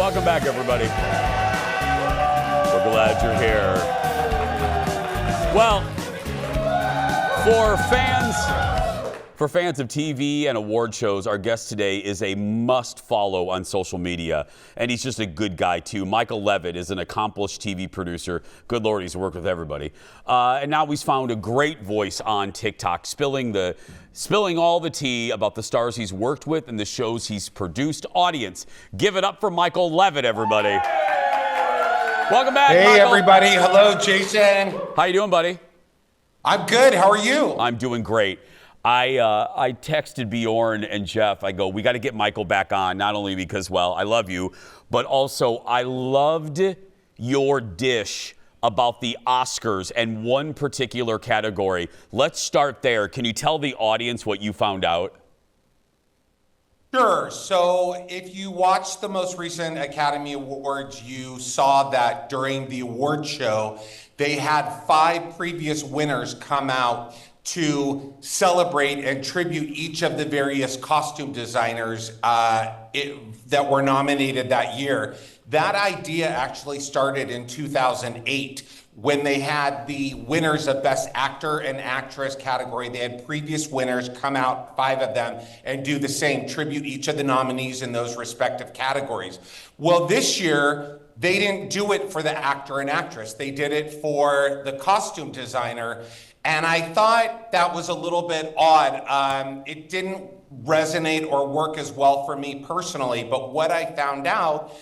Welcome back, everybody. We're glad you're here. Well, for fans of TV and award shows, our guest today is a must-follow on social media, and he's just a good guy, too. Michael Levitt is an accomplished TV producer. Good Lord, he's worked with everybody. And now he's found a great voice on TikTok, spilling all the tea about the stars he's worked with and the shows he's produced. Audience, give it up for Michael Levitt, everybody. Welcome back, Hey, Michael. everybody. Hello, Jason. How you doing, buddy? I'm good. How are you? I'm doing great. I texted Bjorn and Jeff. I go, we got to get Michael back on, not only because, well, I love you, but also I loved your dish about the Oscars and one particular category. Let's start there. Can you tell the audience what you found out? Sure. So if you watched the most recent Academy Awards, you saw that during the award show, they had 5 previous winners come out to celebrate and tribute each of the various costume designers that were nominated that year. That idea actually started in 2008 when they had the winners of Best Actor and Actress category. They had previous winners come out, 5 of them, and do the same, tribute each of the nominees in those respective categories. Well, this year, they didn't do it for the actor and actress. They did it for the costume designer. And I thought that was a little bit odd. It didn't resonate or work as well for me personally. But what I found out,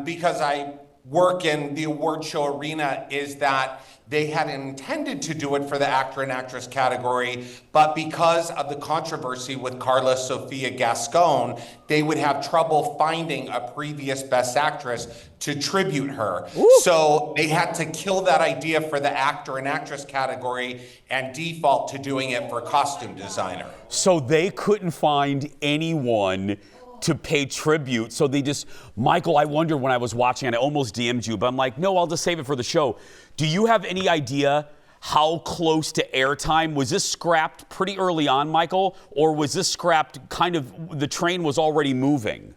because I work in the award show arena, is that they had intended to do it for the actor and actress category, but because of the controversy with Carla Sofia Gascon, they would have trouble finding a previous Best Actress to tribute her. Ooh. So they had to kill that idea for the actor and actress category and default to doing it for costume designer. So they couldn't find anyone to pay tribute. So they just, Michael, I wondered when I was watching, and I almost DM'd you, but I'm like, no, I'll just save it for the show. Do you have any idea how close to airtime? Was this scrapped pretty early on, Michael? Or was this scrapped kind of, the train was already moving?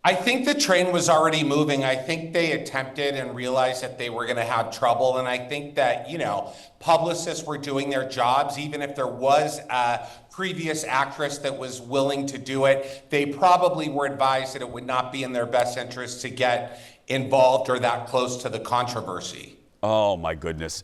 I think the train was already moving. I think they attempted and realized that they were going to have trouble. And I think that, publicists were doing their jobs. Even if there was a previous actress that was willing to do it, they probably were advised that it would not be in their best interest to get involved or that close to the controversy. Oh, my goodness.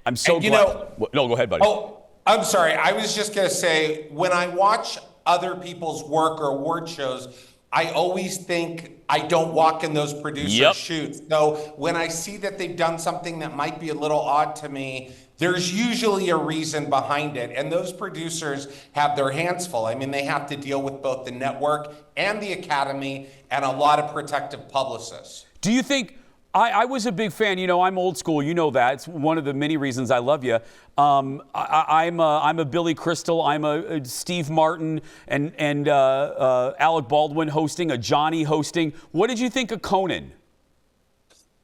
I'm so glad. No, go ahead, buddy. Oh, I'm sorry. I was just going to say, when I watch other people's work or award shows, I always think I don't walk in those producers' shoes. So when I see that they've done something that might be a little odd to me, there's usually a reason behind it. And those producers have their hands full. I mean, they have to deal with both the network and the Academy and a lot of protective publicists. Do you think, I was a big fan, I'm old school, you know that. It's one of the many reasons I love you. I'm a Billy Crystal, I'm a Steve Martin and Alec Baldwin hosting, a Johnny hosting. What did you think of Conan?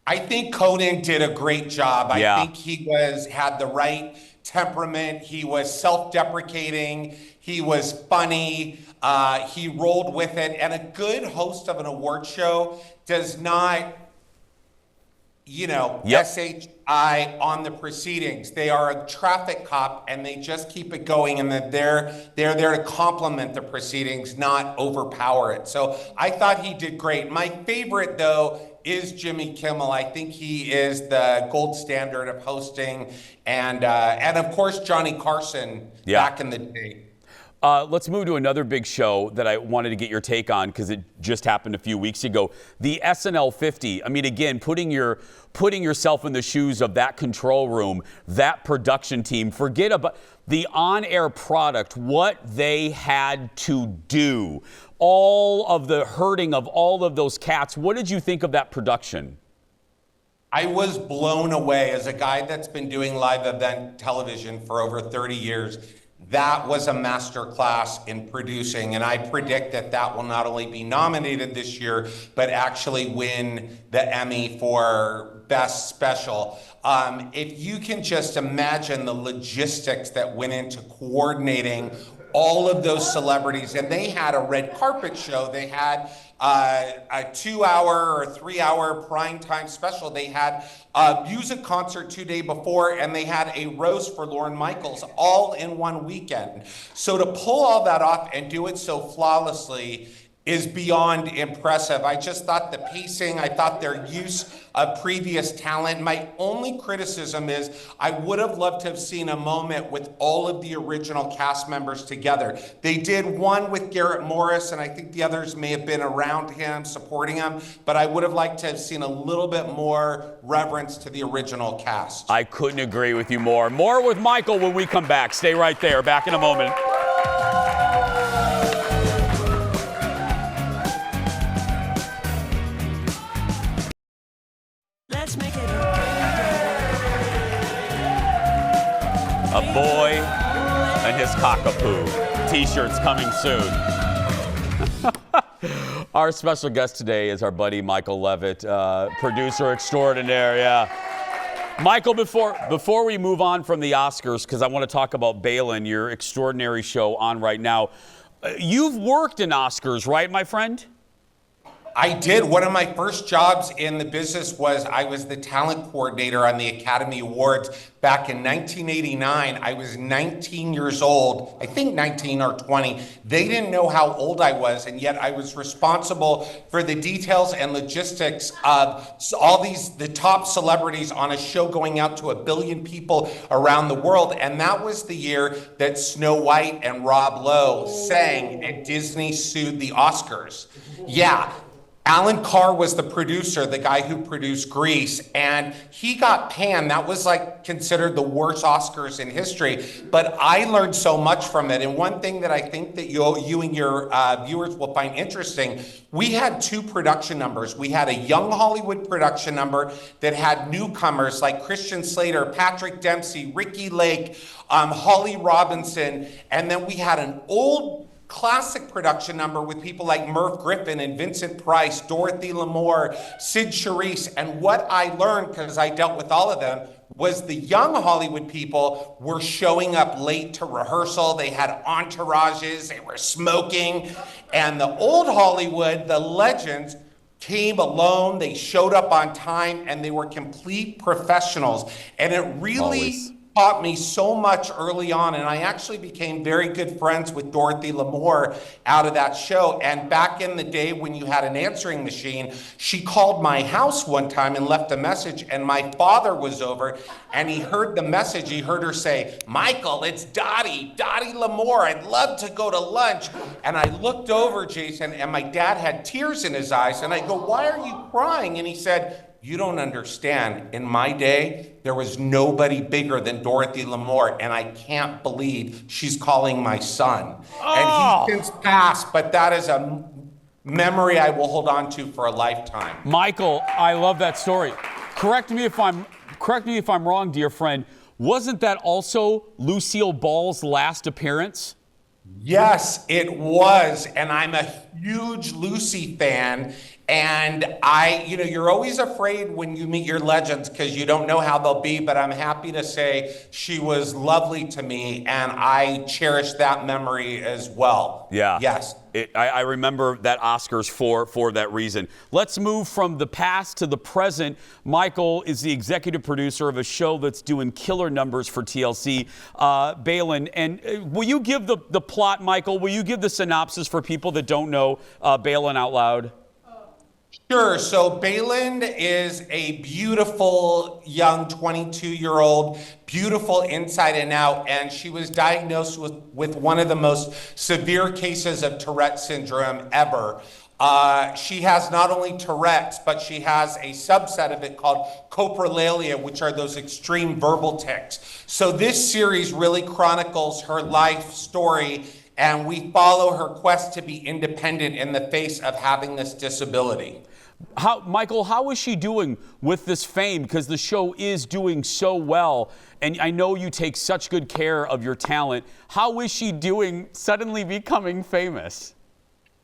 I think Conan did a great job. I think he had the right temperament. He was self-deprecating. He was funny. He rolled with it. And a good host of an award show does not SHI on the proceedings. They are a traffic cop and they just keep it going, and that they're there to complement the proceedings, not overpower it. So I thought he did great. My favorite, though, is Jimmy Kimmel. I think he is the gold standard of hosting, and of course Johnny Carson back in the day. Let's move to another big show that I wanted to get your take on because it just happened a few weeks ago. The SNL 50. I mean, again, putting yourself in the shoes of that control room, that production team. Forget about the on-air product, what they had to do. All of the herding of all of those cats. What did you think of that production? I was blown away. As a guy that's been doing live event television for over 30 years, that was a masterclass in producing, and I predict that will not only be nominated this year, but actually win the Emmy for Best Special. If you can just imagine the logistics that went into coordinating all of those celebrities, and they had a red carpet show. They had a 2-hour or 3-hour primetime special. They had a music concert 2 days before, and they had a roast for Lorne Michaels all in one weekend. So to pull all that off and do it so flawlessly is beyond impressive. I just thought the pacing, I thought their use of previous talent. My only criticism is I would have loved to have seen a moment with all of the original cast members together. They did one with Garrett Morris, and I think the others may have been around him, supporting him, but I would have liked to have seen a little bit more reverence to the original cast. I couldn't agree with you more. More with Michael when we come back. Stay right there. Back in a moment. A boy and his cockapoo. T-shirts coming soon. Our special guest today is our buddy Michael Levitt, producer extraordinaire. Yeah. Michael, before we move on from the Oscars, because I want to talk about Balin, your extraordinary show on right now. You've worked in Oscars, right, my friend? I did. One of my first jobs in the business was I was the talent coordinator on the Academy Awards back in 1989. I was 19 years old, I think 19 or 20. They didn't know how old I was, and yet I was responsible for the details and logistics of all the top celebrities on a show going out to 1 billion people around the world. And that was the year that Snow White and Rob Lowe sang and Disney sued the Oscars. Yeah. Alan Carr was the producer, the guy who produced Grease, and he got panned. That was like considered the worst Oscars in history. But I learned so much from it. And one thing that I think that you and your viewers will find interesting, we had 2 production numbers. We had a young Hollywood production number that had newcomers like Christian Slater, Patrick Dempsey, Ricky Lake, Holly Robinson, and then we had an old classic production number with people like Merv Griffin and Vincent Price, Dorothy Lamour, Sid Charisse. And what I learned, because I dealt with all of them, was the young Hollywood people were showing up late to rehearsal. They had entourages, they were smoking. And the old Hollywood, the legends, came alone, they showed up on time, and they were complete professionals. And it really taught me so much early on, and I actually became very good friends with Dorothy Lamour out of that show. And back in the day when you had an answering machine, she called my house one time and left a message, and my father was over, and he heard the message. He heard her say, "Michael, it's Dottie Lamour. I'd love to go to lunch." And I looked over, Jason, and my dad had tears in his eyes, and I go, "Why are you crying?" And he said, "You don't understand. In my day, there was nobody bigger than Dorothy Lamour, and I can't believe she's calling my son." And he's since passed, but that is a memory I will hold on to for a lifetime. Michael, I love that story. Correct me if I'm wrong, dear friend. Wasn't that also Lucille Ball's last appearance? Yes, it was, and I'm a huge Lucy fan. And you're always afraid when you meet your legends because you don't know how they'll be, but I'm happy to say she was lovely to me, and I cherish that memory as well. Yeah. Yes. I remember that Oscars for that reason. Let's move from the past to the present. Michael is the executive producer of a show that's doing killer numbers for TLC, Balin. And will you give the plot, Michael? Will you give the synopsis for people that don't know Balin out loud? Sure. So Balin is a beautiful young 22-year-old, beautiful inside and out, and she was diagnosed with one of the most severe cases of Tourette syndrome ever. She has not only Tourette's, but she has a subset of it called coprolalia, which are those extreme verbal tics. So this series really chronicles her life story, and we follow her quest to be independent in the face of having this disability. Michael, how is she doing with this fame? Because the show is doing so well, and I know you take such good care of your talent. How is she doing suddenly becoming famous?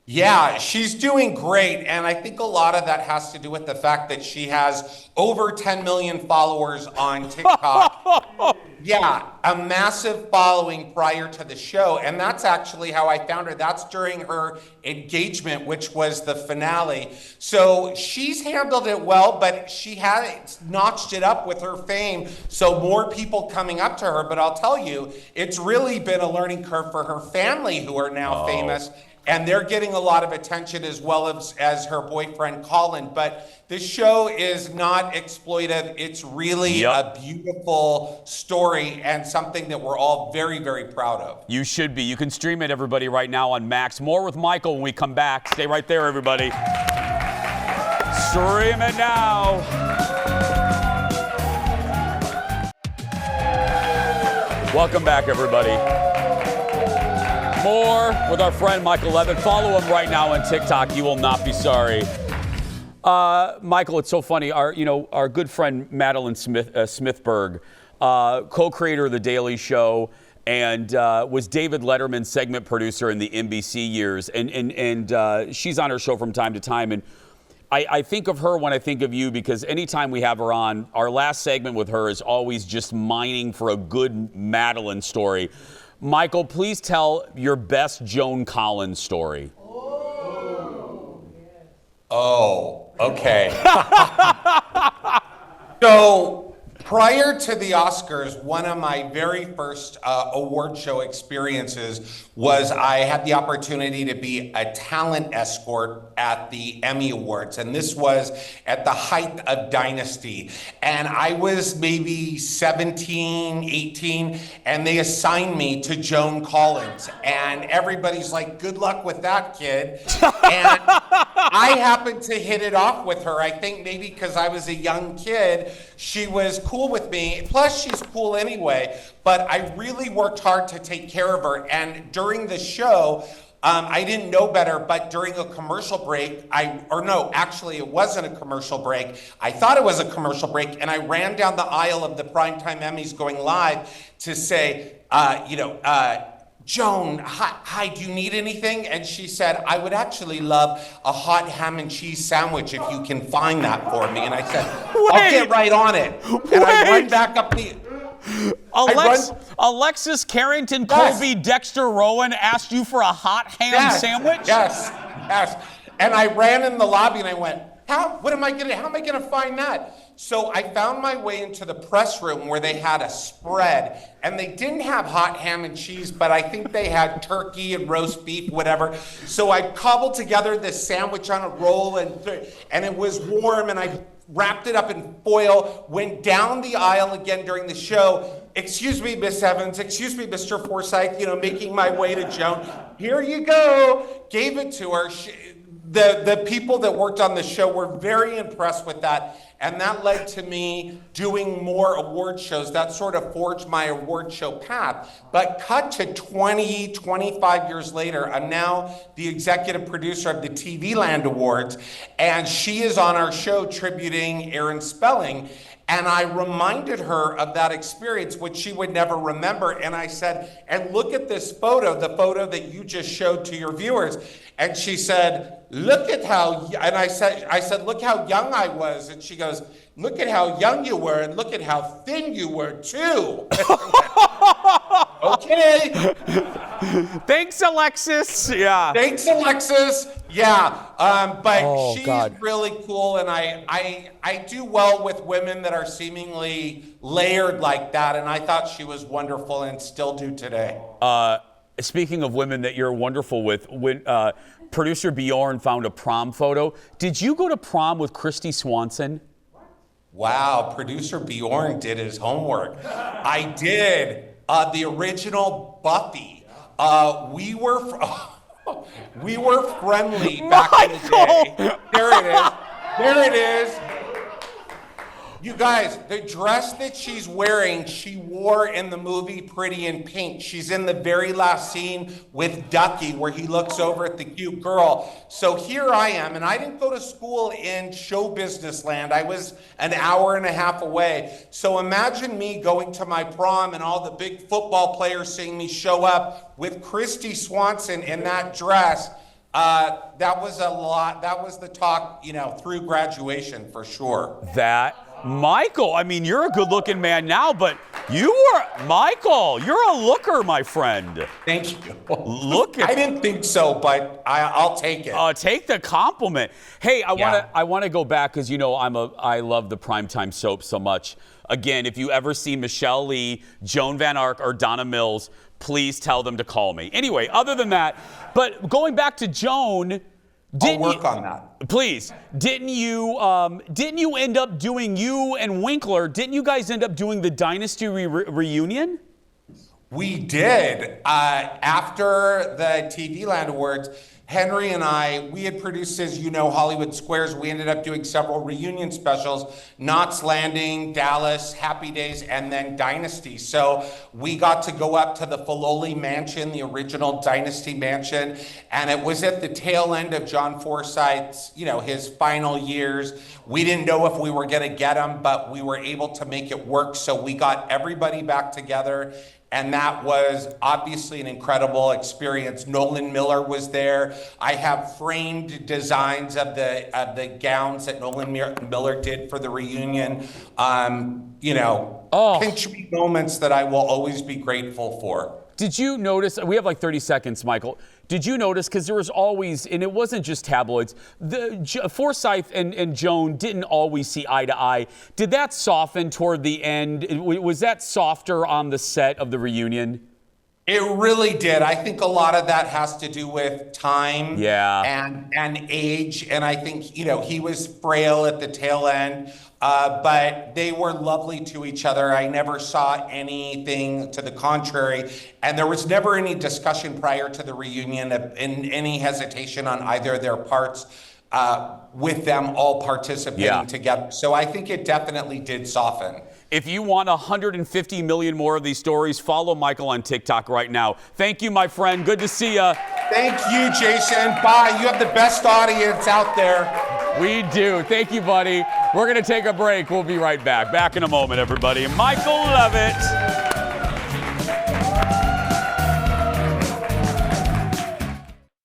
Yeah, she's doing great, and I think a lot of that has to do with the fact that she has over 10 million followers on TikTok. Yeah, a massive following prior to the show. And that's actually how I found her. That's during her engagement, which was the finale. So she's handled it well, but she had notched it up with her fame. So more people coming up to her. But I'll tell you, it's really been a learning curve for her family, who are now famous. And they're getting a lot of attention, as well as her boyfriend, Colin. But this show is not exploitive. It's really a beautiful story and something that we're all very, very proud of. You should be. You can stream it, everybody, right now on Max. More with Michael when we come back. Stay right there, everybody. Stream it now. Welcome back, everybody. More with our friend Michael Levitt. Follow him right now on TikTok. You will not be sorry. Michael, it's so funny. Our good friend Madeline Smithberg, co-creator of The Daily Show, and was David Letterman's segment producer in the NBC years. And she's on her show from time to time. And I think of her when I think of you, because anytime we have her on, our last segment with her is always just mining for a good Madeline story. Michael, please tell your best Joan Collins story. Oh, okay. So prior to the Oscars, one of my very first award show experiences was I had the opportunity to be a talent escort at the Emmy Awards. And this was at the height of Dynasty. And I was maybe 17, 18, and they assigned me to Joan Collins. And everybody's like, good luck with that, kid. And I happened to hit it off with her. I think maybe because I was a young kid, she was cool with me. Plus, she's cool anyway. But I really worked hard to take care of her. And during the show, I didn't know better, but during a commercial break, actually it wasn't a commercial break. I thought it was a commercial break, and I ran down the aisle of the Primetime Emmys going live to say, Joan, hi, do you need anything? And she said, I would actually love a hot ham and cheese sandwich if you can find that for me. And I said, I'll get right on it. And I run back up the... Alexis Carrington, Colby, Dexter Rowan asked you for a hot ham sandwich? Yes. And I ran in the lobby and I went, how am I gonna find that? So I found my way into the press room where they had a spread, and they didn't have hot ham and cheese, but I think they had turkey and roast beef, whatever. So I cobbled together this sandwich on a roll, and it was warm, and I wrapped it up in foil, went down the aisle again during the show. Excuse me, Miss Evans. Excuse me, Mr. Forsythe, making my way to Joan. Here you go. Gave it to her. The people that worked on the show were very impressed with that. And that led to me doing more award shows. That sort of forged my award show path. But cut to 25 years later, I'm now the executive producer of the TV Land Awards. And she is on our show tributing Aaron Spelling. And I reminded her of that experience, which she would never remember. And I said, and look at this photo, the photo that you just showed to your viewers. And she said, look at how, and I said, look how young I was. And she goes, look at how young you were, and look at how thin you were too. Okay. Thanks, Alexis. Yeah. Thanks, Alexis. Yeah. But she's really cool, and I do well with women that are seemingly layered like that, and I thought she was wonderful and still do today. Speaking of women that you're wonderful with, when producer Bjorn found a prom photo, did you go to prom with Christy Swanson? Wow, producer Bjorn did his homework. I did. The original Buffy. We were friendly back in the day. There it is. You guys, the dress that she's wearing, she wore in the movie Pretty in Pink. She's in the very last scene with Ducky where he looks over at the cute girl. So here I am, and I didn't go to school in show business land. I was an hour and a half away. So imagine me going to my prom and all the big football players seeing me show up with Christy Swanson in that dress. That was a lot. That was the talk, through graduation for sure. Michael, I mean, you're a good-looking man now, but You are, Michael, you're a looker, my friend. Thank you. Look at I didn't think so, but I'll take it. Take the compliment. Hey, I want to go back because I love the primetime soap so much. Again, if you ever see Michelle Lee, Joan Van Ark, or Donna Mills, please tell them to call me. Anyway, other than that, but going back to Joan, I'll work on that. Please, didn't you end up doing, you and Winkler, didn't you guys end up doing the Dynasty reunion? We did. After the TV Land Awards, Henry and I, we had produced, as you know, Hollywood Squares. We ended up doing several reunion specials, Knots Landing, Dallas, Happy Days, and then Dynasty. So we got to go up to the Filoli Mansion, the original Dynasty Mansion, and it was at the tail end of John Forsythe's, his final years. We didn't know if we were gonna get him, but we were able to make it work. So we got everybody back together. And that was obviously an incredible experience. Nolan Miller was there. I have framed designs of the gowns that Nolan Miller did for the reunion. Pinch me moments that I will always be grateful for. Did you notice, we have like 30 seconds, Michael. Did you notice, because there was always, and it wasn't just tabloids, Forsythe and Joan didn't always see eye to eye. Did that soften toward the end? Was that softer on the set of the reunion? It really did. I think a lot of that has to do with time and age. And I think, he was frail at the tail end, but they were lovely to each other. I never saw anything to the contrary. And there was never any discussion prior to the reunion of any hesitation on either of their parts with them all participating together. So I think it definitely did soften. If you want 150 million more of these stories, follow Michael on TikTok right now. Thank you, my friend. Good to see you. Thank you, Jason. Bye. You have the best audience out there. We do. Thank you, buddy. We're going to take a break. We'll be right back. Back in a moment, everybody. Michael Levitt.